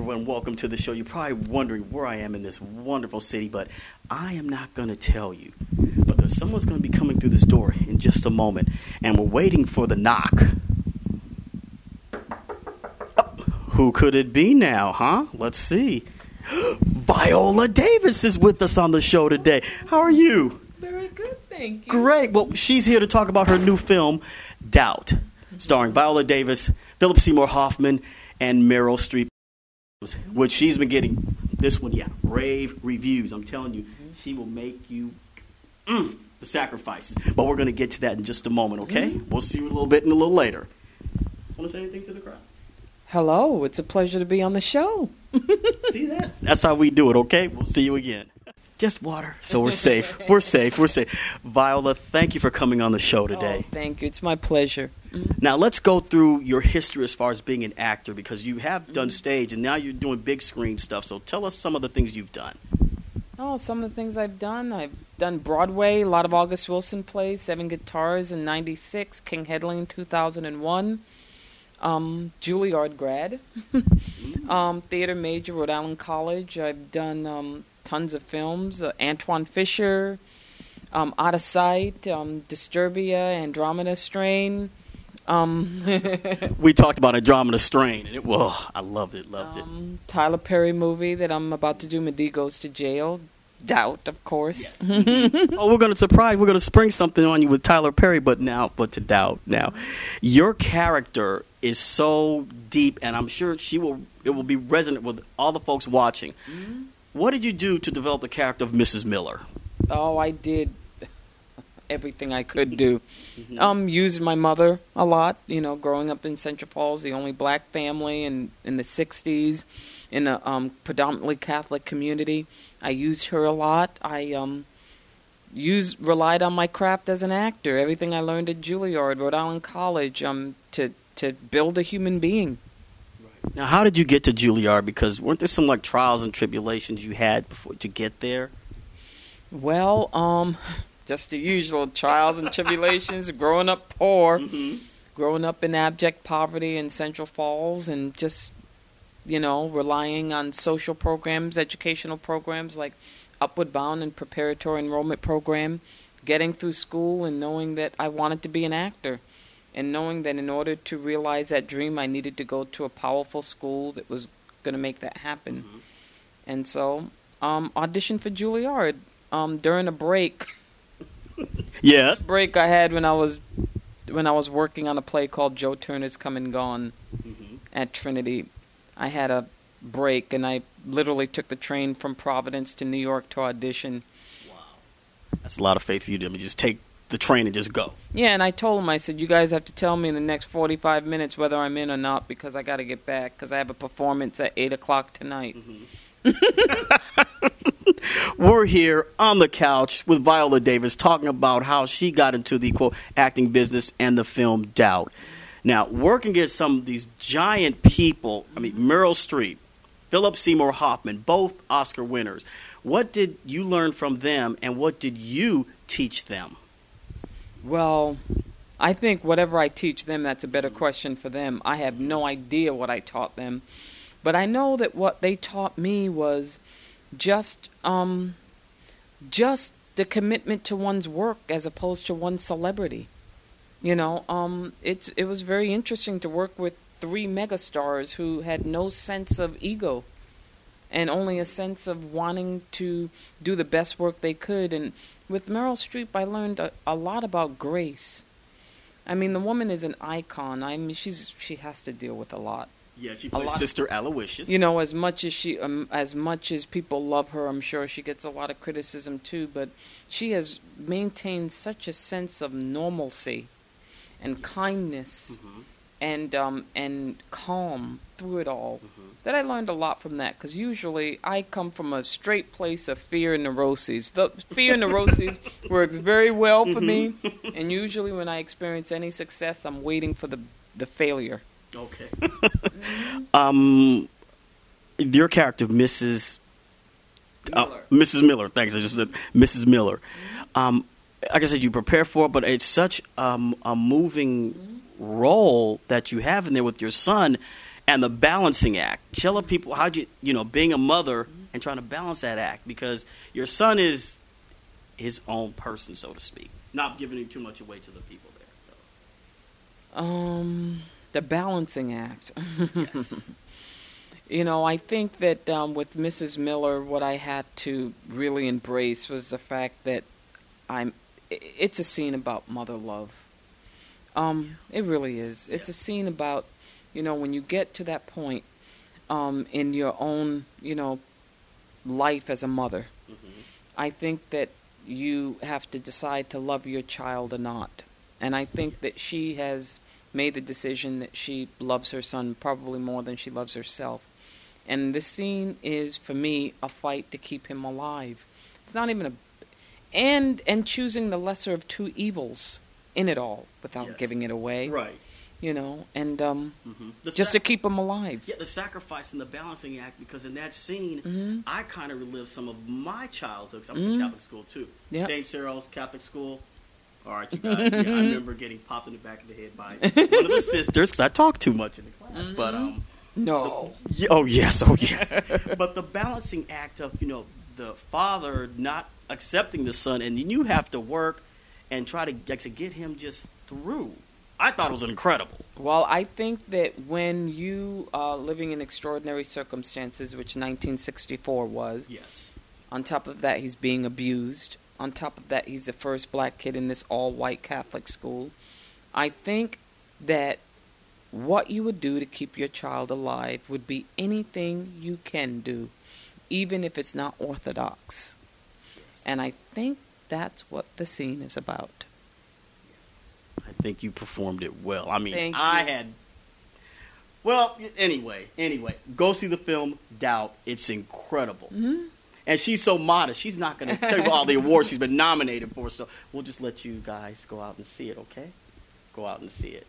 everyone. Welcome to the show. You're probably wondering where I am in this wonderful city, but I am not going to tell you. But there's someone's going to be coming through this door in just a moment, and we're waiting for the knock. Oh, who could it be now, huh? Let's see. Viola Davis is with us on the show today. How are you? Very good, thank you. Great. Well, she's here to talk about her new film, Doubt, starring Viola Davis, Phillip Seymour Hoffman, and Meryl Streep, which she's been getting, this one, rave reviews. I'm telling you, she will make you the sacrifices. But we're going to get to that in just a moment, okay? We'll see you a little bit and a little later. Want to say anything to the crowd? Hello, it's a pleasure to be on the show. See that? That's how we do it, okay? We'll see you again. Just water, so we're safe. We're safe. Viola, thank you for coming on the show today. Oh, thank you. It's my pleasure. Now, let's go through your history as far as being an actor, because you have done stage, and now you're doing big screen stuff. So tell us some of the things you've done. Oh, some of the things I've done Broadway, a lot of August Wilson plays, Seven Guitars in 96, King Hedley in 2001, Juilliard grad, theater major, Rhode Island College. I've done tons of films, Antoine Fisher, Out of Sight, Disturbia, Andromeda Strain. We talked about Andromeda Strain, and I loved it. Tyler Perry movie that I'm about to do, Medea Goes to Jail. Doubt, of course. Yes. We're going to spring something on you with Tyler Perry, but to Doubt. Now, your character is so deep, and I'm sure it will be resonant with all the folks watching. What did you do to develop the character of Mrs. Miller? Oh, I did everything I could do. Used my mother a lot, growing up in Central Falls, the only black family in the 60s, in a predominantly Catholic community. I used her a lot. I relied on my craft as an actor, everything I learned at Juilliard, Rhode Island College, to build a human being. Right. Now, how did you get to Juilliard? Because weren't there some trials and tribulations you had before to get there? Well, just the usual trials and tribulations, growing up poor, growing up in abject poverty in Central Falls, and just, relying on social programs, educational programs like Upward Bound and Preparatory Enrollment Program, getting through school and knowing that I wanted to be an actor, and knowing that in order to realize that dream, I needed to go to a powerful school that was going to make that happen. And so, auditioned for Juilliard during a break. Yes. Break I had when I was working on a play called Joe Turner's Come and Gone at Trinity. I had a break, and I literally took the train from Providence to New York to audition. Wow. That's a lot of faith for you to just take the train and just go. Yeah, and I told him, I said, you guys have to tell me in the next 45 minutes whether I'm in or not, because I got to get back, because I have a performance at 8 o'clock tonight. We're here on the couch with Viola Davis talking about how she got into the, quote, acting business and the film Doubt. Now, working against some of these giant people, Meryl Streep, Phillip Seymour Hoffman, both Oscar winners. What did you learn from them, and what did you teach them? Well, I think whatever I teach them, that's a better question for them. I have no idea what I taught them. But I know that what they taught me was just the commitment to one's work as opposed to one's celebrity. It was very interesting to work with three megastars who had no sense of ego and only a sense of wanting to do the best work they could. And with Meryl Streep, I learned a lot about grace. The woman is an icon. She has to deal with a lot. Yeah, she plays Sister Aloysius. As much as people love her, I'm sure she gets a lot of criticism too. But she has maintained such a sense of normalcy and kindness and calm through it all that I learned a lot from that. Because usually I come from a straight place of fear and neuroses. The fear and neuroses works very well for me. And usually when I experience any success, I'm waiting for the failure. Okay. Your character, Mrs. Miller. Thanks. I just said Mrs. Miller. Like I said, you prepare for it, but it's such a moving role that you have in there with your son, and the balancing act. Tell people how'd you being a mother and trying to balance that act, because your son is his own person, so to speak. Not giving too much away to the people there. The balancing act. Yes. I think that with Mrs. Miller, what I had to really embrace was the fact that it's a scene about mother love. It really is. It's a scene about, when you get to that point in your own, life as a mother, I think that you have to decide to love your child or not. And I think that she has made the decision that she loves her son probably more than she loves herself. And the scene is, for me, a fight to keep him alive. It's not even and choosing the lesser of two evils in it all without giving it away. Right. And just to keep him alive. Yeah, the sacrifice and the balancing act, because in that scene, I kind of relived some of my childhood. 'Cause I went to Catholic school, too. Yep. St. Cyril's Catholic school. All right, you guys. I remember getting popped in the back of the head by one of the sisters, because I talked too much in the class. But no. Oh yes. But the balancing act of the father not accepting the son, and you have to work and try to get him just through. I thought it was incredible. Well, I think that when you are living in extraordinary circumstances, which 1964 was, yes. On top of that, he's being abused. On top of that, he's the first black kid in this all-white Catholic school. I think that what you would do to keep your child alive would be anything you can do, even if it's not orthodox. Yes. And I think that's what the scene is about. Yes. I think you performed it well. I mean, anyway, go see the film Doubt. It's incredible. Mm-hmm. And she's so modest. She's not going to tell you all the awards she's been nominated for. So we'll just let you guys go out and see it, okay? Go out and see it.